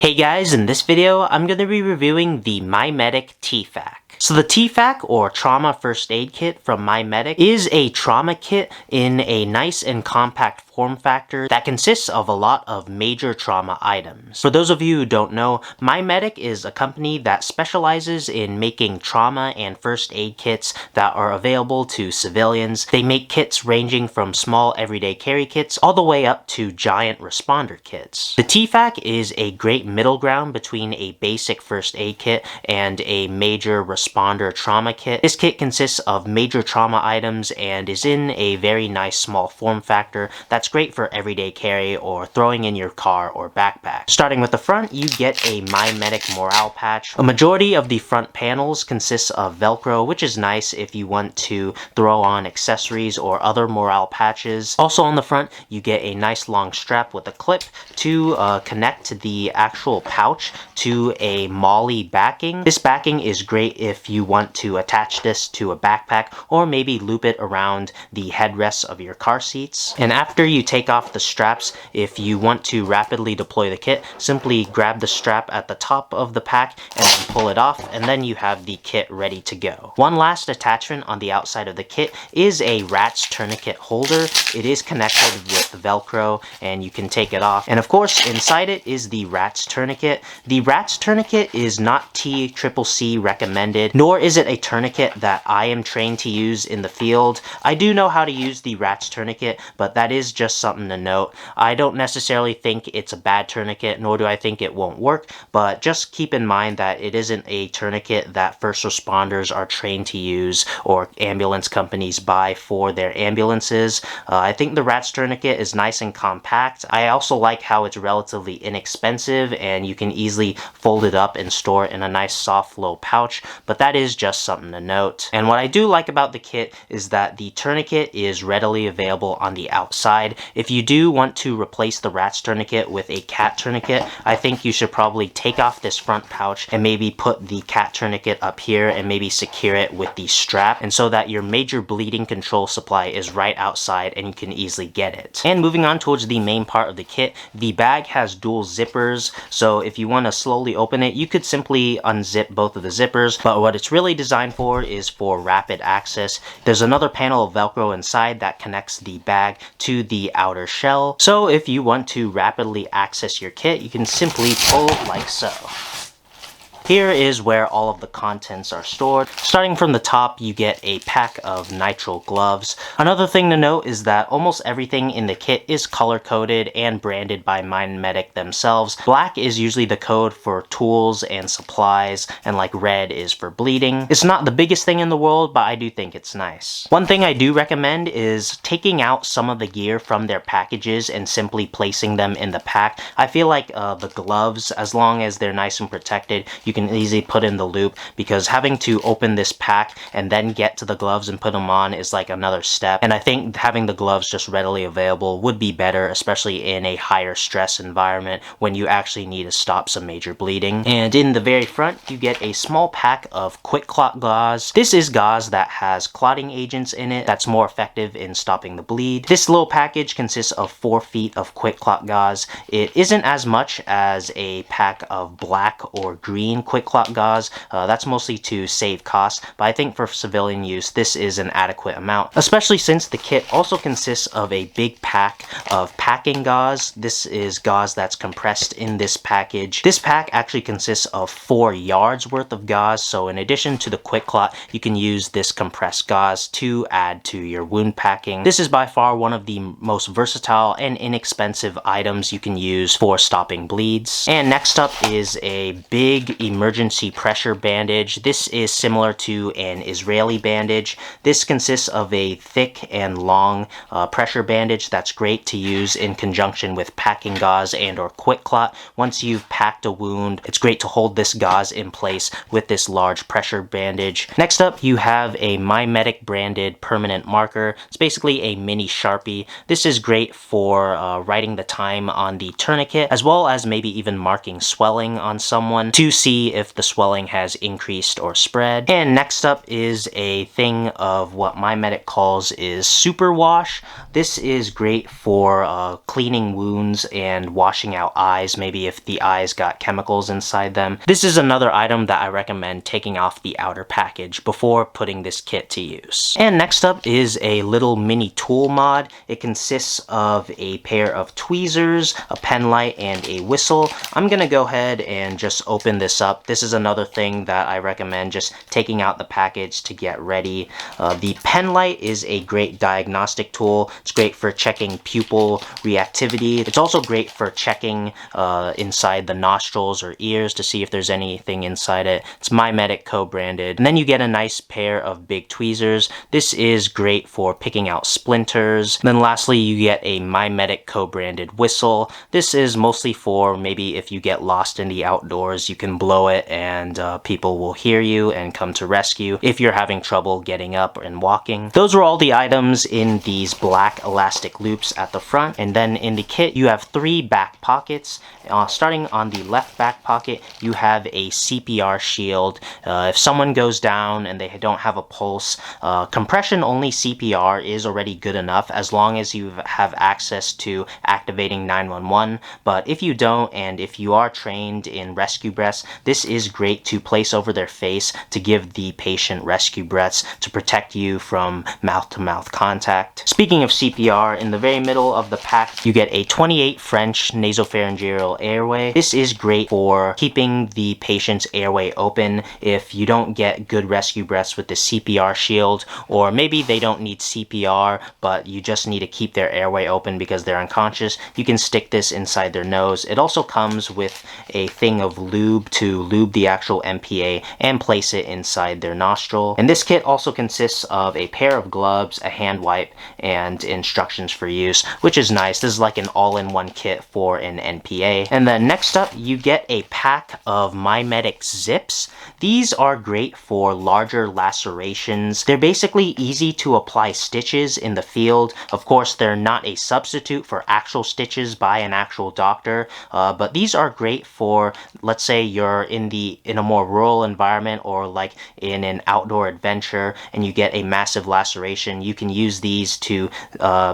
Hey guys, in this video, I'm going to be reviewing the MyMedic TFAK. So the TFAK, or Trauma First Aid Kit from MyMedic, is a trauma kit in a nice and compact form factor that consists of a lot of major trauma items. For those of you who don't know, MyMedic is a company that specializes in making trauma and first aid kits that are available to civilians. They make kits ranging from small everyday carry kits all the way up to giant responder kits. The TFAK is a great middle ground between a basic first aid kit and a major responder trauma kit. This kit consists of major trauma items and is in a very nice small form factor that's great for everyday carry or throwing in your car or backpack. Starting with the front, you get a MyMedic morale patch. A majority of the front panels consists of Velcro, which is nice if you want to throw on accessories or other morale patches. Also on the front, you get a nice long strap with a clip to connect the actual pouch to a MOLLE backing. This backing is great if you want to attach this to a backpack or maybe loop it around the headrests of your car seats. And after you take off the straps, if you want to rapidly deploy the kit, simply grab the strap at the top of the pack and then pull it off, and then you have the kit ready to go. One last attachment on the outside of the kit is a rat's tourniquet holder. It is connected with Velcro and you can take it off. And of course, inside it is the rat's tourniquet. The rat's tourniquet is not TFAK recommended, nor is it a tourniquet that I am trained to use in the field. I do know how to use the rat's tourniquet, but that is just something to note. I don't necessarily think it's a bad tourniquet, nor do I think it won't work, but just keep in mind that it isn't a tourniquet that first responders are trained to use or ambulance companies buy for their ambulances. I think the rat's tourniquet is nice and compact. I also like how it's relatively inexpensive and you can easily fold it up and store it in a nice soft low pouch, but that is just something to note. And what I do like about the kit is that the tourniquet is readily available on the outside. If you do want to replace the rat's tourniquet with a cat tourniquet, I think you should probably take off this front pouch and maybe put the cat tourniquet up here and maybe secure it with the strap, and so that your major bleeding control supply is right outside and you can easily get it. And moving on towards the main part of the kit, the bag has dual zippers, so if you want to slowly open it, you could simply unzip both of the zippers, but what it's really designed for is for rapid access. There's another panel of Velcro inside that connects the bag to the outer shell, so if you want to rapidly access your kit, you can simply pull like so. Here is where all of the contents are stored. Starting from the top, you get a pack of nitrile gloves. Another thing to note is that almost everything in the kit is color-coded and branded by MyMedic themselves. Black is usually the code for tools and supplies, and like red is for bleeding. It's not the biggest thing in the world, but I do think it's nice. One thing I do recommend is taking out some of the gear from their packages and simply placing them in the pack. I feel like the gloves, as long as they're nice and protected, you can easily put in the loop, because having to open this pack and then get to the gloves and put them on is like another step, and I think having the gloves just readily available would be better, especially in a higher stress environment when you actually need to stop some major bleeding. And in the very front, you get a small pack of quick clot gauze. This is gauze that has clotting agents in it that's more effective in stopping the bleed. This little package consists of 4 feet of quick clot gauze. It isn't as much as a pack of black or green quick clot gauze. That's mostly to save costs, but I think for civilian use this is an adequate amount, especially since the kit also consists of a big pack of packing gauze. This is gauze that's compressed in this package. This pack actually consists of 4 yards worth of gauze, so in addition to the quick clot, you can use this compressed gauze to add to your wound packing. This is by far one of the most versatile and inexpensive items you can use for stopping bleeds. And next up is a big emergency pressure bandage. This is similar to an Israeli bandage. This consists of a thick and long pressure bandage that's great to use in conjunction with packing gauze and or quick clot. Once you've packed a wound, it's great to hold this gauze in place with this large pressure bandage. Next up, you have a MyMedic branded permanent marker. It's basically a mini Sharpie. This is great for writing the time on the tourniquet, as well as maybe even marking swelling on someone to see see if the swelling has increased or spread. And next up is a thing of what my medic calls is super wash. This is great for cleaning wounds and washing out eyes, maybe if the eyes got chemicals inside them. This is another item that I recommend taking off the outer package before putting this kit to use. And next up is a little mini tool mod. It consists of a pair of tweezers, a pen light, and a whistle. I'm gonna go ahead and just open this up. This is another thing that I recommend just taking out the package to get ready. The pen light is a great diagnostic tool. It's great for checking pupil reactivity. It's also great for checking inside the nostrils or ears to see if there's anything inside it. It's MyMedic co-branded. And then you get a nice pair of big tweezers. This is great for picking out splinters. And then lastly, you get a MyMedic co-branded whistle. This is mostly for maybe if you get lost in the outdoors, you can blow it and people will hear you and come to rescue if you're having trouble getting up and walking. Those were all the items in these black elastic loops at the front. And then in the kit, you have 3 back pockets. Starting on the left back pocket, you have a CPR shield. If someone goes down and they don't have a pulse, compression only CPR is already good enough as long as you have access to activating 911. But if you don't, and if you are trained in rescue breaths, this is great to place over their face to give the patient rescue breaths to protect you from mouth-to-mouth contact. Speaking of CPR, in the very middle of the pack, you get a 28 French nasopharyngeal airway. This is great for keeping the patient's airway open if you don't get good rescue breaths with the CPR shield, or maybe they don't need CPR, but you just need to keep their airway open because they're unconscious. You can stick this inside their nose. It also comes with a thing of lube to lube the actual MPA and place it inside their nostril. And this kit also consists of a pair of gloves, a hand wipe, and instructions for use, which is nice. This is like an all-in-one kit for an NPA. And then next up, you get a pack of MyMedic zips. These are great for larger lacerations. They're basically easy to apply stitches in the field. Of course, they're not a substitute for actual stitches by an actual doctor, but these are great for, let's say you're in a more rural environment or like in an outdoor adventure and you get a massive laceration. You can use these to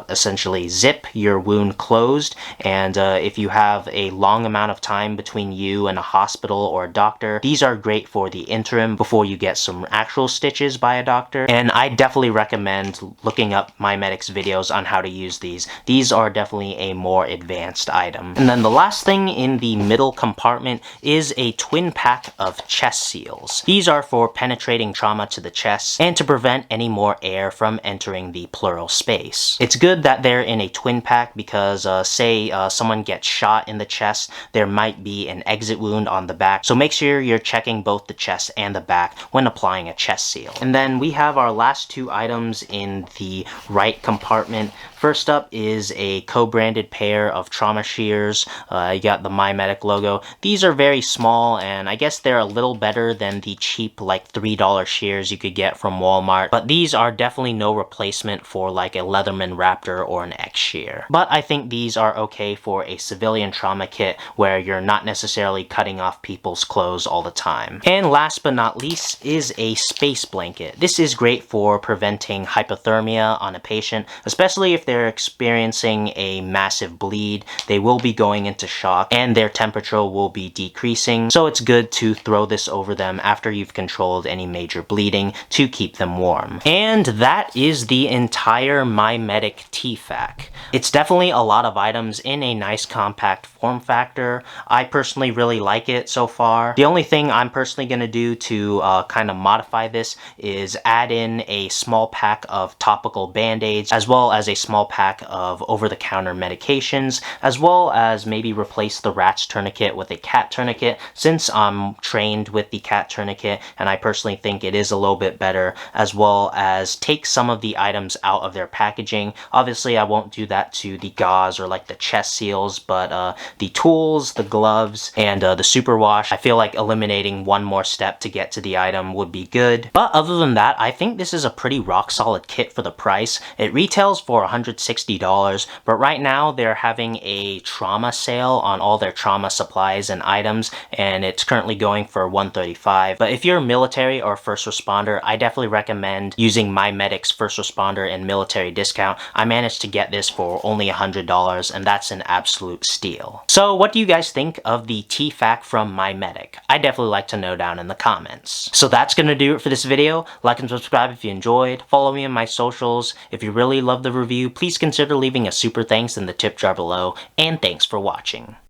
essentially zip your wound closed, and if you have a long amount of time between you and a hospital or a doctor, these are great for the interim before you get some actual stitches by a doctor. And I definitely recommend looking up MyMedic's videos on how to use these. These are definitely a more advanced item. And then the last thing in the middle compartment is a twin pack of chest seals. These are for penetrating trauma to the chest and to prevent any more air from entering the pleural space. It's good that they're in a twin pack because say someone gets shot in the chest, there might be an exit wound on the back. So make sure you're checking both the chest and the back when applying a chest seal. And then we have our last 2 items in the right compartment. First up is a co-branded pair of trauma shears. You got the MyMedic logo. These are very small, and I guess they're a little better than the cheap like $3 shears you could get from Walmart. But these are definitely no replacement for like a Leatherman Raptor or an X shear. But I think these are okay for a civilian trauma kit where you're not necessarily cutting off people's clothes all the time. And last but not least is a space blanket. This is great for preventing hypothermia on a patient, especially if they're experiencing a massive bleed. They will be going into shock and their temperature will be decreasing. So it's good to throw this over them after you've controlled any major bleeding to keep them warm. And that is the entire MyMedic TFAK. It's definitely a lot of items in a nice compact form factor. I personally really like it so far. The only thing I'm personally going to do to kind of modify this is add in a small pack of topical band-aids as well as a small pack of over-the-counter medications, as well as maybe replace the rat's tourniquet with a cat tourniquet, since I'm trained with the cat tourniquet and I personally think it is a little bit better, as well as take some of the items out of their packaging. Obviously I won't do that to the gauze or like the chest seals, but the tools, the gloves, and the super wash, I feel like eliminating one more step to get to the item would be good. But other than that, I think this is a pretty rock solid kit for the price. It retails for $160, but right now they're having a trauma sale on all their trauma supplies and items, and it It's currently going for $135, but if you're military or first responder, I definitely recommend using My Medic's first responder and military discount. I managed to get this for only $100, and that's an absolute steal. So what do you guys think of the TFAK from My Medic? I'd definitely like to know down in the comments. So that's gonna do it for this video. Like and subscribe if you enjoyed. Follow me on my socials. If you really love the review, please consider leaving a super thanks in the tip jar below, and thanks for watching.